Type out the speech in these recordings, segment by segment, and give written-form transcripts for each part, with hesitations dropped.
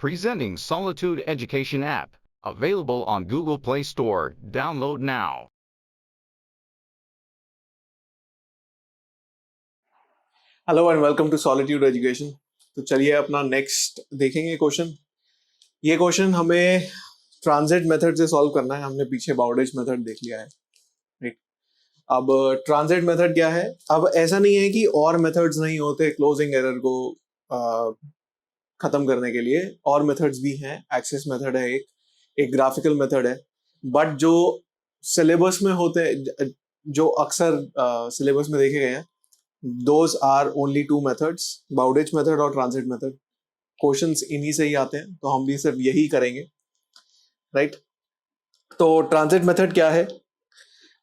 Presenting Solitude Education app, available on Google Play Store. Download now. Hello and welcome to solitude education. तो चलिए अपना next देखेंगे question. ये question हमें transit method से solve करना है। हमने पीछे बाउंडेज मेथड देख लिया है, राइट। अब ट्रांजिट मेथड क्या है? अब ऐसा नहीं है कि और मेथड्स नहीं होते क्लोजिंग एरर को खत्म करने के लिए। और मेथड्स भी हैं। एक्सेस मेथड है, एक ग्राफिकल मेथड है। बट जो सिलेबस में होते हैं, जो अक्सर सिलेबस में देखे गए हैं, those are only two methods, Bowditch method और ट्रांजिट मेथड। क्वेश्चंस इन्हीं से ही आते हैं, तो हम भी सिर्फ यही करेंगे, राइट। तो ट्रांजिट मेथड क्या है?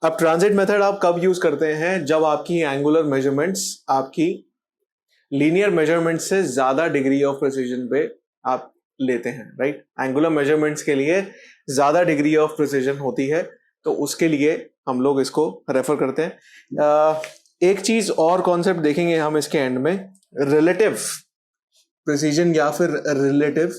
अब ट्रांजिट मेथड आप कब यूज करते हैं? जब आपकी एंगुलर मेजरमेंट्स आपकी लीनियर मेजरमेंट से ज्यादा डिग्री ऑफ प्रिसीजन पे आप लेते हैं, राइट। एंगुलर मेजरमेंट्स के लिए ज्यादा डिग्री ऑफ प्रिसीजन होती है, तो उसके लिए हम लोग इसको रेफर करते हैं। एक चीज और कॉन्सेप्ट देखेंगे हम इसके एंड में, रिलेटिव प्रिसीजन या फिर रिलेटिव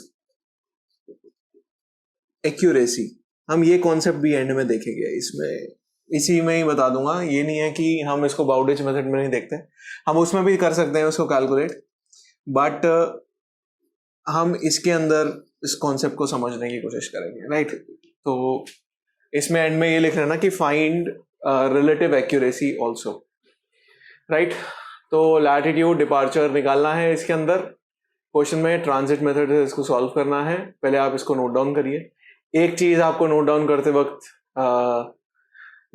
एक्यूरेसी। हम ये कॉन्सेप्ट भी एंड में देखेंगे। इसमें इसी में ही बता दूंगा। ये नहीं है कि हम इसको बाउडेज मेथड में नहीं देखते, हम उसमें भी कर सकते हैं उसको कैलकुलेट, बट हम इसके अंदर इस कॉन्सेप्ट को समझने की कोशिश करेंगे, राइट। तो इसमें एंड में ये लिख रहे हैं ना कि find relative accuracy also, right. तो लैटिट्यूड डिपार्चर निकालना है इसके अंदर। क्वेश्चन में ट्रांजिट मेथड से इसको सॉल्व करना है। पहले आप इसको नोट डाउन करिए। एक चीज आपको नोट डाउन करते वक्त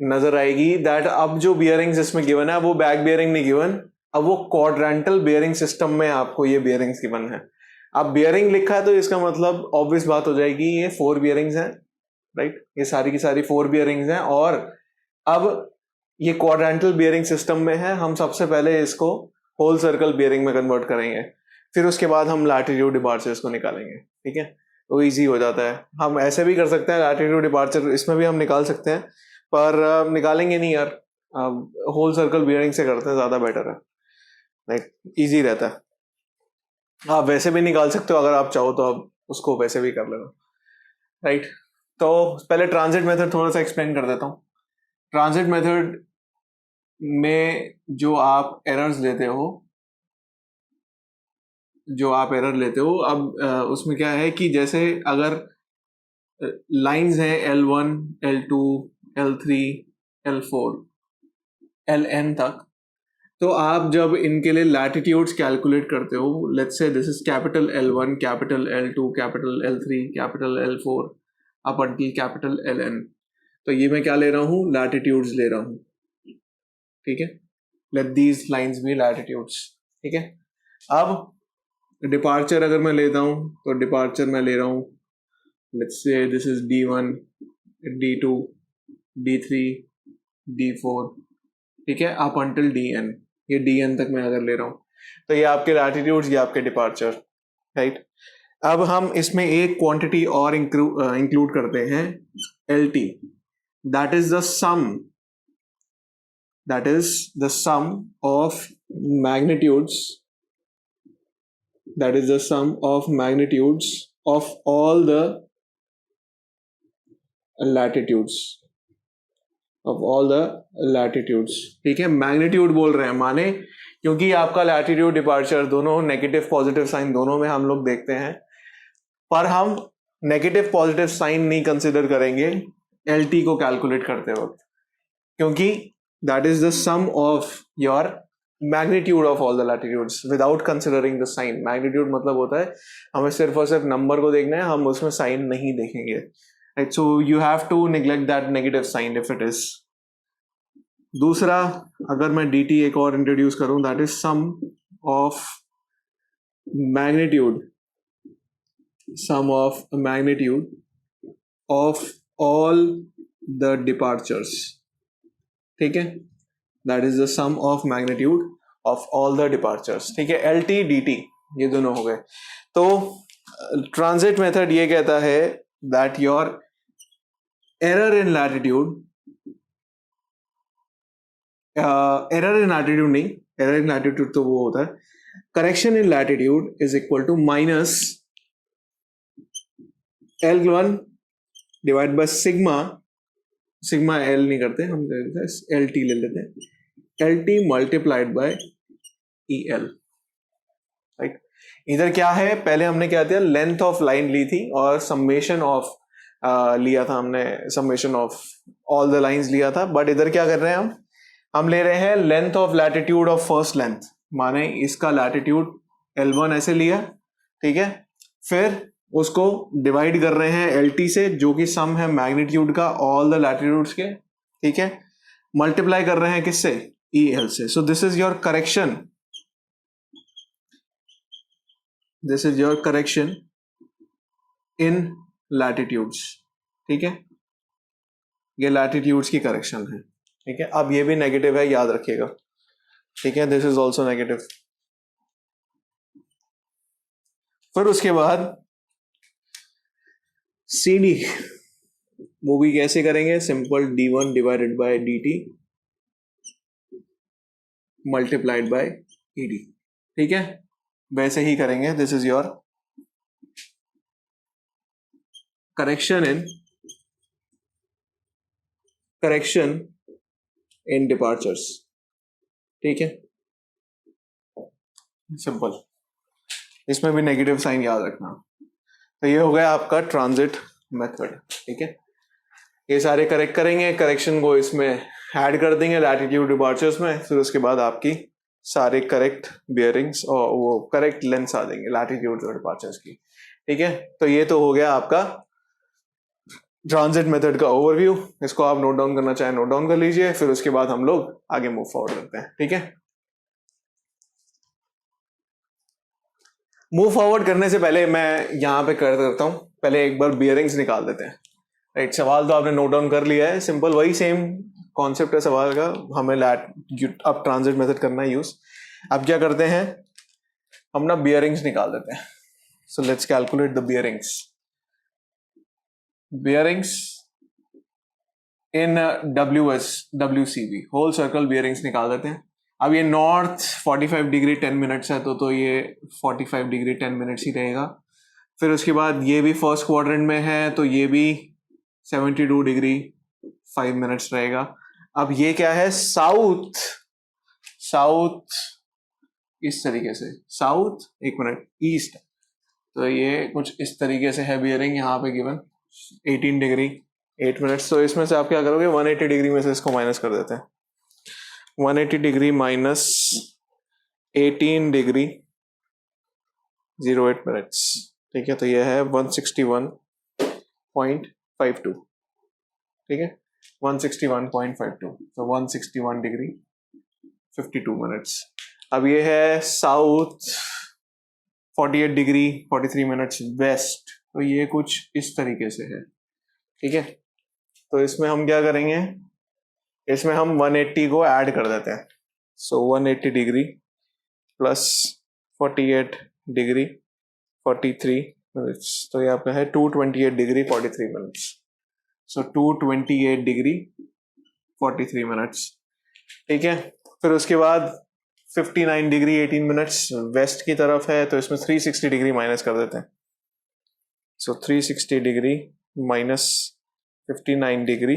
नजर आएगी, दैट अब जो बियरिंग्स इसमें गिवन है वो बैक बियरिंग नहीं गिवन, अब वो क्वाड्रेंटल बियरिंग सिस्टम में आपको ये बियरिंग्स गिवन है। अब बियरिंग लिखा है तो इसका मतलब ऑब्वियस बात हो जाएगी ये 4 बियरिंग्स हैं, राइट। ये सारी की सारी 4 बियरिंग्स हैं। और अब ये क्वाड्रेंटल बियरिंग सिस्टम में है। हम सबसे पहले इसको होल सर्कल बियरिंग में कन्वर्ट करेंगे, फिर उसके बाद हम लैटिट्यूड डिपार्चर्स को निकालेंगे, ठीक है। तो इजी हो जाता है। हम ऐसे भी कर सकते हैं, लैटिट्यूड डिपार्चर इसमें भी हम निकाल सकते हैं, पर निकालेंगे नहीं यार, होल सर्कल बियरिंग से करते हैं, ज्यादा बेटर है, लाइक इजी रहता है। आप वैसे भी निकाल सकते हो, अगर आप चाहो तो आप उसको वैसे भी कर लेना, राइट। तो पहले ट्रांजिट मेथड थोड़ा सा एक्सप्लेन कर देता हूँ। ट्रांजिट मेथड में जो आप एरर्स लेते हो, अब उसमें क्या है कि जैसे अगर लाइंस हैं L1, L2, L3, L4, Ln तक, तो आप जब इनके लिए लैटिट्यूड्स कैलकुलेट करते हो, let's say this is capital L1, capital L2, capital L3, capital L4 up until capital Ln, तो ये मैं क्या ले रहा हूँ? लैटिट्यूड्स ले रहा हूँ, ठीक है। Let these lines be latitudes, ठीक है। अब डिपार्चर अगर मैं लेता हूँ तो डिपार्चर मैं ले रहा हूँ, let's say this is D1, D2, D3, D4, ठीक है, अप अंटिल Dn। ये Dn तक मैं अगर ले रहा हूँ तो ये आपके लैटिट्यूड्स, ये आपके डिपार्चर, राइट। अब हम इसमें एक क्वांटिटी और इंक्लूड करते हैं, LT, that is the sum of magnitudes, that is the sum of magnitudes of all the latitudes, ठीक है। मैग्नीट्यूड बोल रहे हैं माने क्योंकि आपका लैटिट्यूड डिपार्चर दोनों नेगेटिव पॉजिटिव साइन दोनों में हम लोग देखते हैं, पर हम नेगेटिव पॉजिटिव साइन नहीं कंसिडर करेंगे LT को कैलकुलेट करते वक्त, क्योंकि that is the sum of your magnitude of all the latitudes without considering the sign. Magnitude मतलब होता है हमें सिर्फ और सिर्फ नंबर को देखना है, हम उसमें साइन नहीं देखेंगे, right. So you have to neglect that negative sign if it is. दूसरा, अगर मैं dt एक और इंट्रोड्यूस करूं, that is sum of magnitude of all the departures, ठीक है। That is the sum of magnitude of all the departures, ठीक है। LT DT ये दोनों हो गए। तो ट्रांजिट मेथड ये कहता है that your error in latitude तो वो होता है correction in latitude is equal to minus L1 divide by sigma, sigma L नहीं करते हम, LT ले लेते हैं, LT multiplied by EL, right. इधर क्या है, पहले हमने क्या किया, लेंथ ऑफ लाइन ली थी और समेशन ऑफ लिया था हमने, summation of all the lines लिया था। बट इधर क्या कर रहे हैं हम ले रहे हैं length of latitude of first length, माने इसका लैटिट्यूड L1 ऐसे लिया, ठीक है, फिर उसको डिवाइड कर रहे हैं LT से, जो कि सम है मैग्नीट्यूड का ऑल द लैटिट्यूड्स के, ठीक है, मल्टीप्लाई कर रहे हैं किससे, EL से। So this is your correction, this is your correction in latitudes, ठीक है, ये लैटिट्यूड्स की करेक्शन है, ठीक है। अब ये भी नेगेटिव है, याद रखिएगा, ठीक है, दिस इज ऑल्सो नेगेटिव। फिर उसके बाद CD, वो भी कैसे करेंगे, simple D1 divided by DT multiplied by ED, ठीक है, वैसे ही करेंगे। This is your correction in departures, ठीक है, सिंपल, इसमें भी नेगेटिव साइन याद रखना। तो ये हो गया आपका ट्रांजिट मेथड, ठीक है। ये सारे करेक्ट करेंगे, करेक्शन को इसमें ऐड कर देंगे लैटिट्यूड डिपार्चर्स में, फिर उसके बाद आपकी सारे करेक्ट बियरिंग्स और वो करेक्ट लेंथ्स आ देंगे लैटिट्यूड और डिपार्चर्स की, ठीक है। तो ये तो हो गया आपका ट्रांजिट मेथड का ओवरव्यू। इसको आप नोट डाउन करना चाहें नोट डाउन कर लीजिए, फिर उसके बाद हम लोग आगे मूव फॉरवर्ड करते हैं, ठीक है। मूव फॉरवर्ड करने से पहले मैं यहाँ पे कर देता हूँ, पहले एक बार बियरिंग्स निकाल देते हैं, राइट। सवाल तो आपने नोट डाउन कर लिया है, सिंपल वही सेम कॉन्सेप्ट है सवाल का, हमें अब ट्रांजिट मेथड करना है यूज। अब क्या करते हैं, हम ना बियरिंग्स निकाल देते हैं। So let's calculate the bearings in WCB, whole circle bearings निकाल देते हैं। अब ये नॉर्थ 45 डिग्री 10 मिनट्स है, तो ये 45 डिग्री 10 मिनट्स ही रहेगा। फिर उसके बाद ये भी फर्स्ट क्वाड्रेंट में है, तो ये भी 72 डिग्री 5 मिनट्स रहेगा। अब ये क्या है, साउथ इस तरीके से, साउथ, एक मिनट, ईस्ट, तो ये कुछ इस तरीके से है बियरिंग, यहाँ पे गिवन 18 डिग्री 8 मिनट्स। तो इसमें से आप क्या करोगे, 180 डिग्री में से इसको माइनस कर देते हैं, 180 डिग्री माइनस 18 डिग्री 08 मिनट्स, ठीक है। तो ये है 161.52, ठीक है, 161.52, तो 161 डिग्री 52 मिनट्स। अब ये है साउथ 48 डिग्री 43 मिनट्स वेस्ट, तो ये कुछ इस तरीके से है, ठीक है। तो इसमें हम क्या करेंगे, इसमें हम 180 को ऐड कर देते हैं। सो 180 डिग्री प्लस 48 डिग्री 43 मिनट्स, तो ये आपका है 228 डिग्री 43 मिनट्स। सो 228 डिग्री 43 मिनट्स, ठीक है। फिर उसके बाद 59 डिग्री 18 मिनट्स वेस्ट की तरफ है, तो इसमें 360 डिग्री माइनस कर देते हैं। सो 360 डिग्री माइनस 59 डिग्री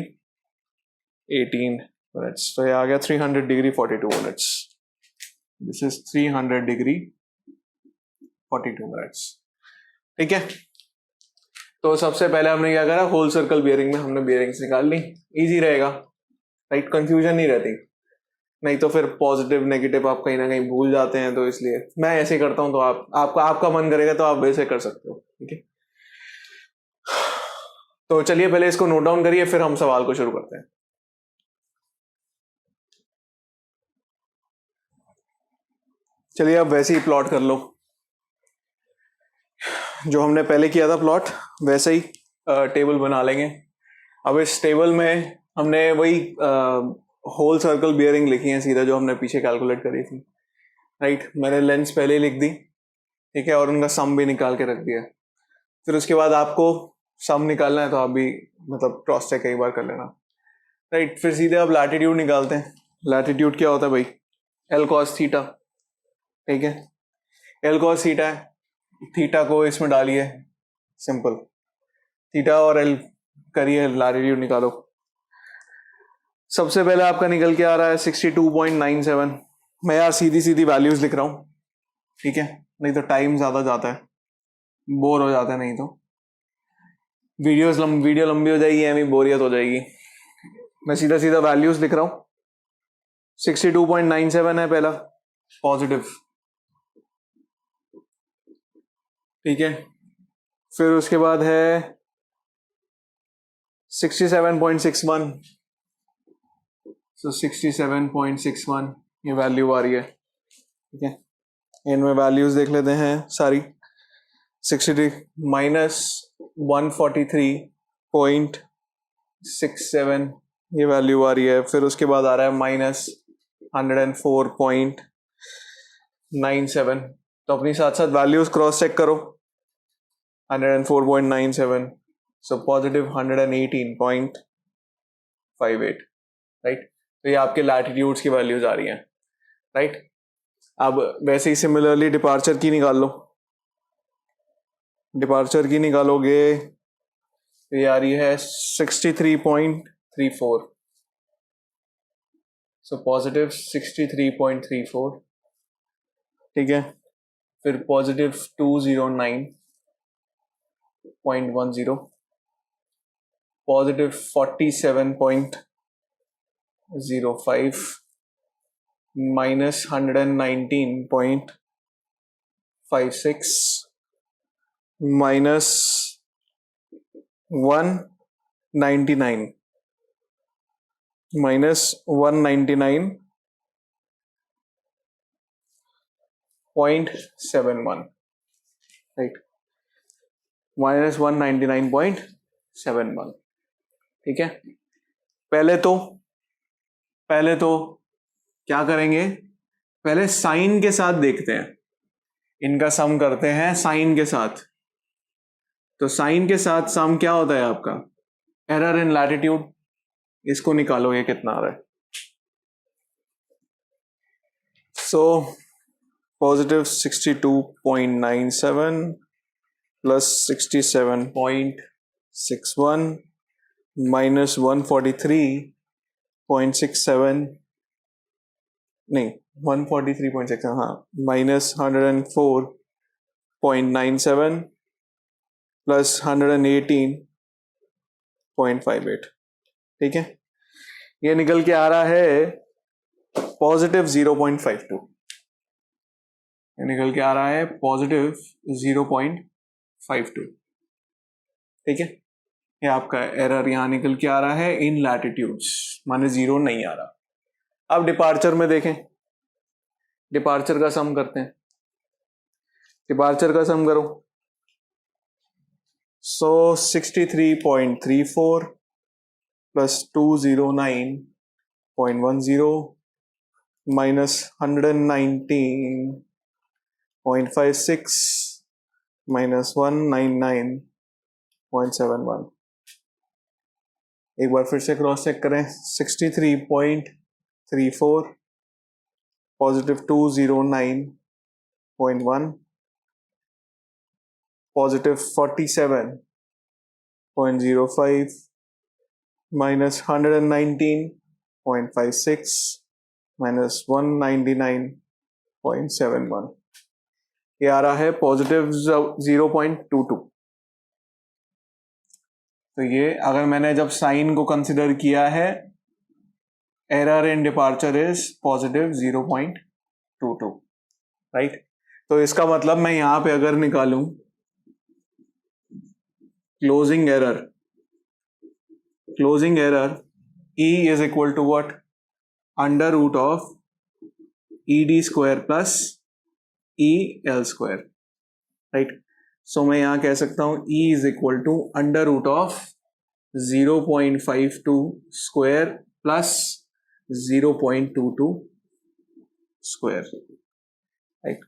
18 मिनट्स, तो ये आ गया 300 degree 42 minutes. This is 300 degree 42 minutes, ठीक है। तो सबसे पहले हमने क्या करा, होल सर्कल बियरिंग में हमने बियरिंग्स निकाल ली, इजी रहेगा, राइट, कंफ्यूजन नहीं रहती, नहीं तो फिर पॉजिटिव नेगेटिव आप कहीं ना कहीं भूल जाते हैं, तो इसलिए मैं ऐसे करता हूं, तो आपका मन करेगा तो आप वैसे कर सकते हो, ठीक है। तो चलिए पहले इसको नोट डाउन करिए, फिर हम सवाल को शुरू करते हैं। चलिए अब वैसे ही प्लॉट कर लो, जो हमने पहले किया था प्लॉट, वैसे ही टेबल बना लेंगे। अब इस टेबल में हमने वही होल सर्कल बियरिंग लिखी है सीधा, जो हमने पीछे कैलकुलेट करी थी, राइट। मैंने लेंस पहले ही लिख दी, ठीक है, और उनका सम भी निकाल के रख दिया। फिर उसके बाद आपको सम निकालना है, तो आप भी मतलब क्रॉस चेक एक बार कर लेना, राइट। फिर सीधे आप लैटिट्यूड निकालते हैं। लैटिट्यूड क्या होता है भाई, L cos थीटा, ठीक है, L cos थीटा है, थीटा को इसमें डालिए, सिंपल, थीटा और एल करिए, लैटिट्यूड निकालो। सबसे पहले आपका निकल के आ रहा है 62.97। मैं यार सीधी सीधी वैल्यूज लिख रहा हूं, ठीक है, नहीं तो टाइम ज्यादा जाता है, बोर हो जाता है, नहीं तो वीडियो लंबी हो जाएगी, एम बोरियत हो जाएगी। मैं सीधा सीधा वैल्यूज लिख रहा हूं। 62.97 है पहला, पॉजिटिव, ठीक है। फिर उसके बाद है 67.61, so 67.61 ये वैल्यू आ रही है, ठीक है। इनमें वैल्यूज देख लेते हैं सारी। 63 माइनस 143.67 ये वैल्यू आ रही है। फिर उसके बाद आ रहा है माइनस 104.97। तो अपनी साथ साथ वैल्यूज क्रॉस चेक करो। 104.97, सो पॉजिटिव 118.58, राइट। तो ये आपके लैटिट्यूड्स की वैल्यूज आ रही हैं, राइट। अब वैसे ही सिमिलरली डिपार्चर की निकाल लो। डिपार्चर की निकालोगे तो ये आ रही है 63.34, सो पॉजिटिव 63.34, ठीक है। फिर positive 209.10, positive 47.05, minus 119.56, minus 199, minus 199.71, right, minus 199.71, ठीक है। पहले तो क्या करेंगे, पहले साइन के साथ देखते हैं, इनका सम करते हैं साइन के साथ। तो साइन के साथ सम क्या होता है आपका, एरर इन लैटिट्यूड। इसको निकालो, ये कितना आ रहा है। सो पॉजिटिव 62.97 प्लस 67.61 माइनस 143.67, नहीं 143.67, हाँ, माइनस 104.97 प्लस 118.58, ठीक है। ये निकल के आ रहा है पॉजिटिव 0.52, ये निकल के आ रहा है पॉजिटिव 0.52, ठीक है। ये आपका एरर यहां निकल के आ रहा है इन लैटिट्यूड्स, माने जीरो नहीं आ रहा। अब डिपार्चर में देखें, डिपार्चर का सम करते हैं। डिपार्चर का सम करो, सो 63.34 प्लस 209.10 माइनस 119.56 माइनस 199.71। एक बार फिर से क्रॉस चेक करें। 63.34 पॉजिटिव 209.1 पॉजिटिव 47.05 माइनस 119.56 माइनस 199.71, ये आ रहा है पॉजिटिव 0.22। तो ये अगर मैंने जब साइन को कंसिडर किया है, error in departure is positive 0.22, right. तो इसका मतलब मैं यहां पे अगर निकालूं closing error E is equal to what, under root of ED square plus EL square, right. So मैं यहां कह सकता हूं E is equal to under root of 0.52 square plus 0.22 square, right.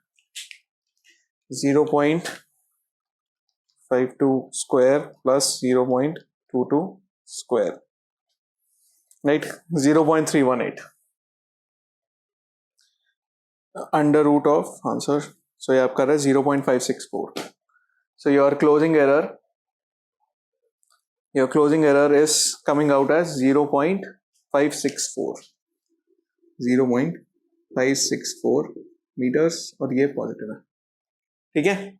0.52 square plus 0.22 square, right, 0.318 under root of answer. सो ये आपका रहा है 0.564। So your closing error your closing error is coming out as 0.564 0.564 metres और ये positive है. ठीक है,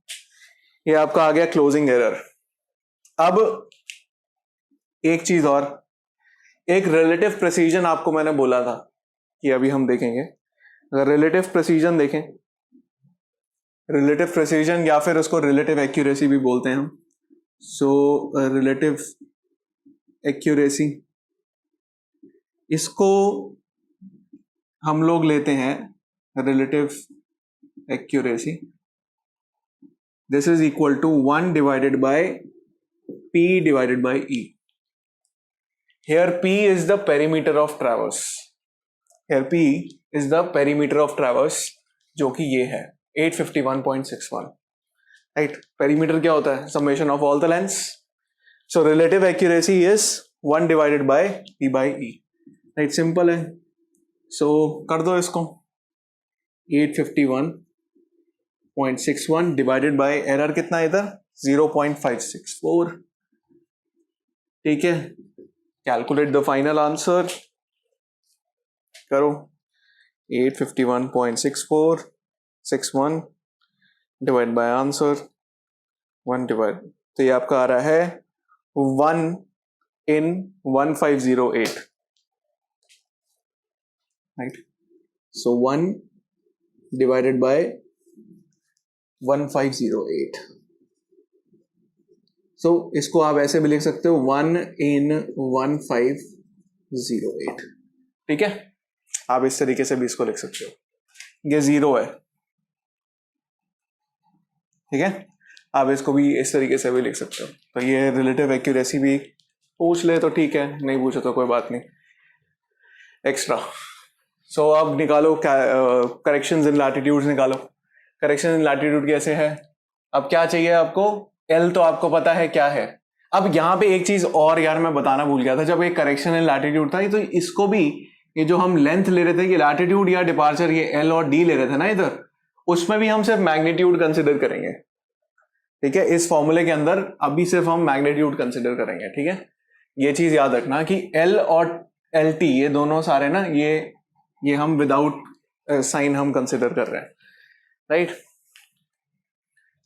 ये आपका आ गया क्लोजिंग एरर. अब एक चीज और, एक रिलेटिव प्रेसिजन आपको मैंने बोला था कि अभी हम देखेंगे. अगर रिलेटिव प्रेसिजन देखें, रिलेटिव प्रेसिजन या फिर उसको रिलेटिव एक्यूरेसी भी बोलते हैं हम. सो रिलेटिव एक्यूरेसी, इसको हम लोग लेते हैं relative accuracy. This is equal to 1 divided by P divided by E. Here P is the perimeter of traverse. Here P is the perimeter of traverse, जो कि ये है 851.61. Right? Perimeter क्या होता है? Summation of all the lengths. So relative accuracy is 1 divided by P by E. Right? Simple है. So कर दो इसको. 851.61 divided by error कितना है इधर? 0.564. ठीक है. Calculate the final answer. करो. 851.61 डिवाइड बाय आंसर 1 डिवाइड, तो ये आपका आ रहा है 1 in 1508. Right. So 1 divided bye 1508. सो इसको आप ऐसे भी लिख सकते हो 1 in 1508. ठीक है, आप इस तरीके से भी इसको लिख सकते हो. ये 0 है. ठीक है, आप इसको भी इस तरीके से भी लिख सकते हो. तो ये रिलेटिव एक्यूरेसी भी पूछ ले तो ठीक है, नहीं पूछे तो कोई बात नहीं. एक्स्ट्रा. सो अब निकालो करेक्शंस इन लैटिट्यूड्स निकालो. करेक्शन इन लैटिट्यूड कैसे है? अब क्या चाहिए आपको? एल तो आपको पता है क्या है. अब यहाँ पे एक चीज और यार मैं बताना भूल गया था. जब एक करेक्शन इन लैटिट्यूड था तो इसको भी, ये जो हम लेंथ ले रहे थे कि लैटिट्यूड या डिपार्चर, ये एल और डी ले रहे थे ना इधर, उसमें भी हम सिर्फ मैग्नीट्यूड कंसिडर करेंगे. ठीक है, इस फॉर्मूले के अंदर अभी सिर्फ हम मैग्नीट्यूड कंसिडर करेंगे. ठीक है, ये चीज याद रखना कि एल और एल टी ये दोनों सारे ना, ये हम विदाउट साइन हम कंसिडर कर रहे हैं. राइट.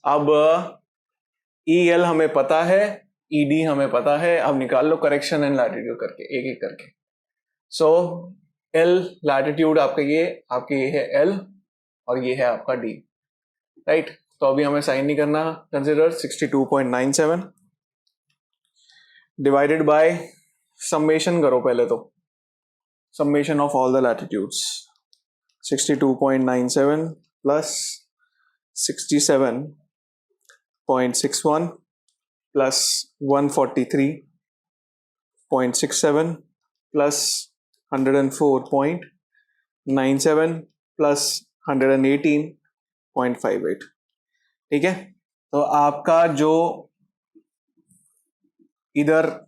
अब ई एल हमें पता है, ई डी हमें पता है. अब निकाल लो करेक्शन एंड लैटिट्यूड करके, एक एक करके. सो एल लैटिट्यूड आपका ये है एल और ये है आपका डी. राइट. तो अभी हमें साइन नहीं करना. कंसिडर 62.97 डिवाइडेड बाय, समेशन करो पहले तो, summation of all the latitudes. 62.97 plus 67.61 plus 143.67 plus 104.97 plus 118.58. ठीक है, तो आपका जो इधर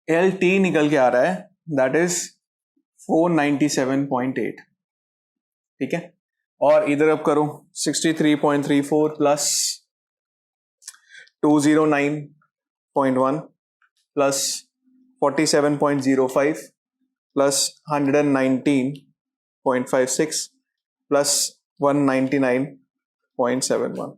एल टी निकल के आ रहा है, दैट इज 497.8. ठीक है, और इधर अब करो 63.34 प्लस 209.1 प्लस 47.05 प्लस 119.56 प्लस 199.71.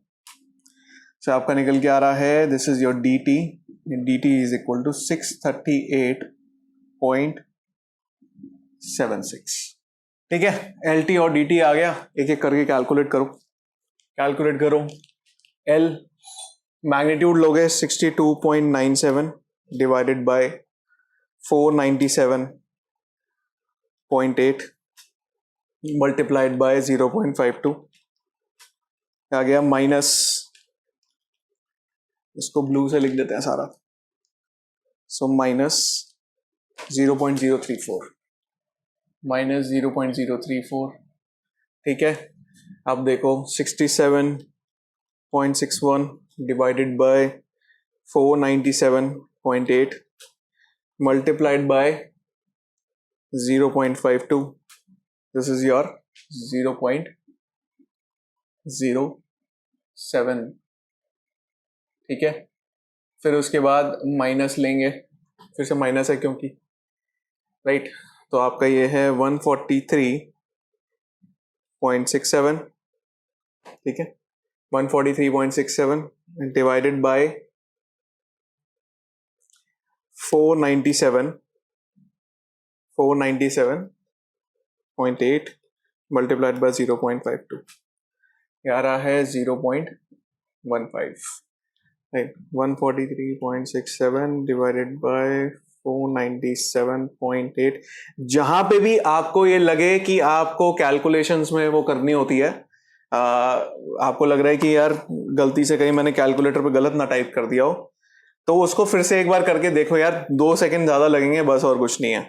तो आपका निकल के आ रहा है, this is your D T. D T is equal to 638.76. ठीक है, एल टी और डी टी आ गया. एक एक करके कैलकुलेट करो. एल मैग्नीट्यूड लोगे 62.97 डिवाइडेड बाय 497.8 मल्टीप्लाइड बाय 0.52 आ गया माइनस, इसको ब्लू से लिख देते हैं सारा. So minus 0.034 minus 0.034. ठीक है, अब देखो 67.61 divided by 497.8 multiplied by 0.52. This is your 0.07 ठीक है, फिर उसके बाद माइनस लेंगे, फिर से माइनस है क्योंकि, राइट, तो आपका ये है 143.67, ठीक है, 143.67 डिवाइडेड बाय 497.8 मल्टीप्लाइड बाय 0.52, ये आ रहा है 0.15, राइट, 143.67 डिवाइडेड बाय 497.8। जहां पे भी आपको ये लगे कि आपको कैलकुलेशंस में वो करनी होती है, आपको लग रहा है कि यार गलती से कहीं मैंने कैलकुलेटर पे गलत ना टाइप कर दिया हो, तो उसको फिर से एक बार करके देखो यार, 2 सेकंड ज्यादा लगेंगे बस, और कुछ नहीं है,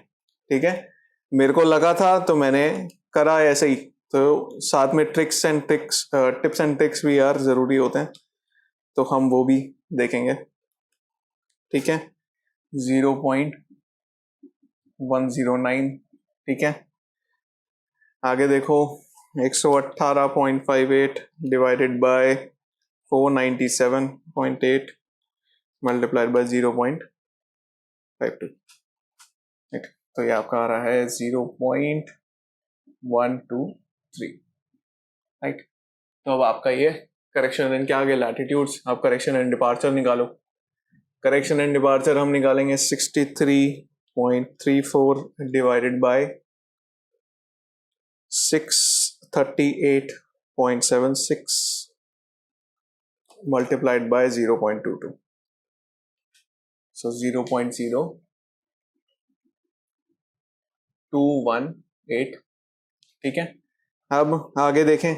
ठीक है। मेरे को लगा था तो मैंने करा ऐसे ही, तो साथ में टिप्स एंड ट्रिक्स भी यार जरूरी होते हैं, तो हम वो भी देखेंगे, ठीक है। 0.109, ठीक है। आगे देखो, 118.58 डिवाइडेड बाय 497.8 मल्टीप्लाइड बाय 0.52, ठीक, तो ये आपका आ रहा है 0.123, राइट। तो अब आपका ये करेक्शन एंड क्या आ गया, लैटिट्यूड्स, आप करेक्शन एंड डिपार्चर निकालो। करेक्शन एंड डिपार्चर हम निकालेंगे 63.34 divided by 638.76 multiplied by 0.22, so 0.0218, ठीक है। अब आगे देखें,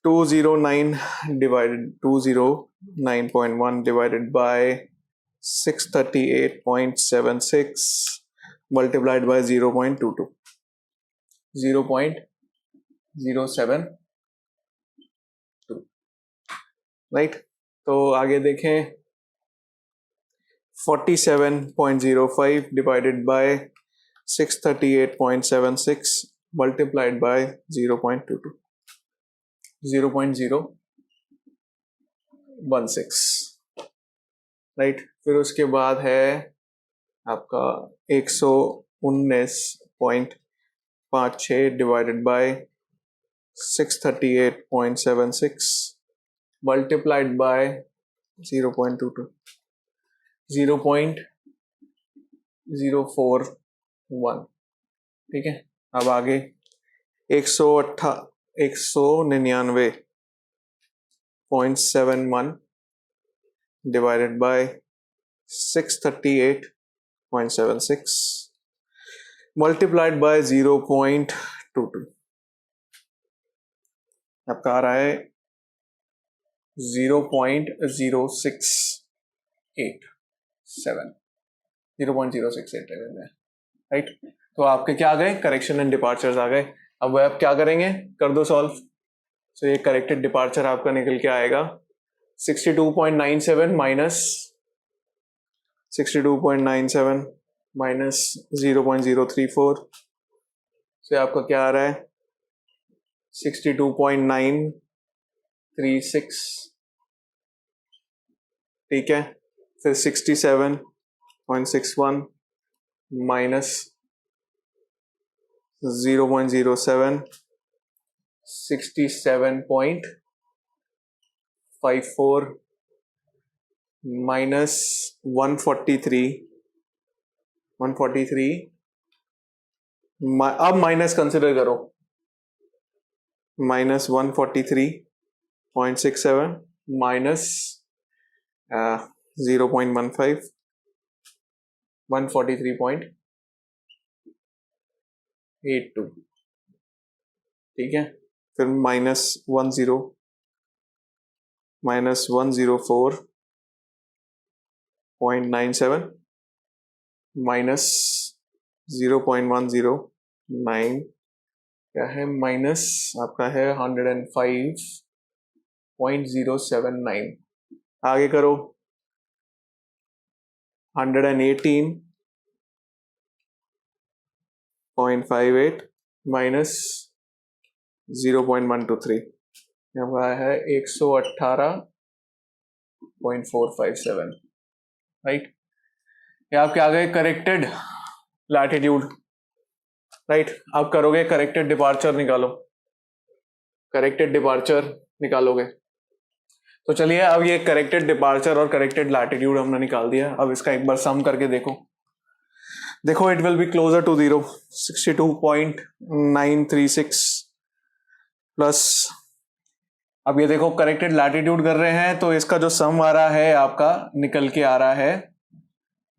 209.1 divided by 638.76 multiplied by 0.22, 0.072, right. तो आगे देखें, 47.05 divided by 638.76 multiplied by 0.22, 0.016, right. फिर उसके बाद है आपका 119.56 डिवाइडेड बाय 638.76 मल्टीप्लाइड बाय 0.22, 0.041, ठीक है। अब आगे 199.71 डिवाइडेड बाय 638.76 मल्टीप्लाइड बाय 0.22, आपका आ रहा है 0.0687, 0.068, राइट। तो आपके क्या आ गए, करेक्शन एंड डिपार्चर्स आ गए। अब वह आप क्या करेंगे, कर दो सॉल्व। सो ये करेक्टेड डिपार्चर आपका निकल के आएगा 62.97 माइनस 62.97 माइनस 0.034 से आपका क्या आ रहा है 62.936, ठीक है। फिर 67.61 माइनस 0.07, 67.54 माइनस 143, अब माइनस कंसिडर करो, माइनस 143.67 माइनस 0.15, 143.82, ठीक है। फिर माइनस 104.97 माइनस 0.109 क्या है, माइनस आपका है 105.079, आगे करो 118.58 माइनस 0.123, यहाँ है 118 0.457, राइट। ये आपके आ गए करेक्टेड लैटिट्यूड, राइट। आप करोगे करेक्टेड डिपार्चर निकालो, करेक्टेड डिपार्चर निकालोगे। तो चलिए अब ये करेक्टेड डिपार्चर और करेक्टेड लैटिट्यूड हमने निकाल दिया। अब इसका एक बार सम करके देखो it will be closer to 0, 62.936 plus, अब ये देखो करेक्टेड लैटिट्यूड कर रहे हैं तो इसका जो सम आ रहा है आपका निकल के आ रहा है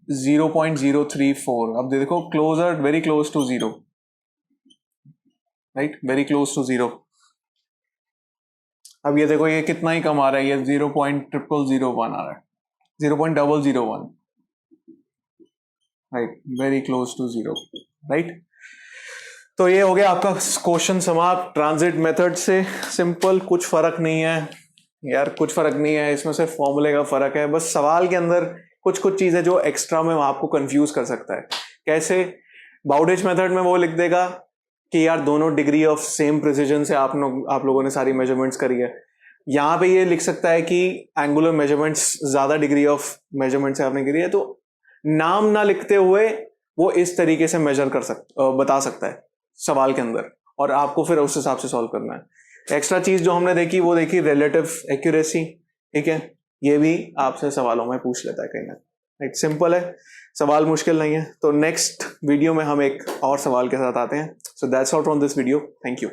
0.034। अब देखो closer, very close to 0, right, very close to 0। अब ये देखो ये कितना ही कम आ रहा है, ये 0.0001 आ रहा है, 0.001, right, very close to 0, right. तो ये हो गया आपका क्वेश्चन समाप्त ट्रांजिट मेथड से। सिंपल, कुछ फर्क नहीं है यार, कुछ फर्क नहीं है इसमें, सिर्फ फॉर्मूले का फर्क है। बस सवाल के अंदर कुछ चीजें जो एक्स्ट्रा में आपको कंफ्यूज कर सकता है। कैसे? बाउडेज मेथड में वो लिख देगा कि यार दोनों डिग्री ऑफ सेम प्रिसिजन से आप लोगों ने सारी मेजरमेंट्स करी है। यहाँ पे ये लिख सकता है कि एंगुलर मेजरमेंट्स ज्यादा डिग्री ऑफ मेजरमेंट से आपने करी है, तो नाम ना लिखते हुए वो इस तरीके से बता सकता है सवाल के अंदर, और आपको फिर उस हिसाब से सॉल्व करना है। एक्स्ट्रा चीज जो हमने देखी वो देखी रिलेटिव एक्यूरेसी, ठीक है, ये भी आपसे सवालों में पूछ लेता है कहीं ना। एक सिंपल है, सवाल मुश्किल नहीं है। तो नेक्स्ट वीडियो में हम एक और सवाल के साथ आते हैं। So that's all from this video, thank you.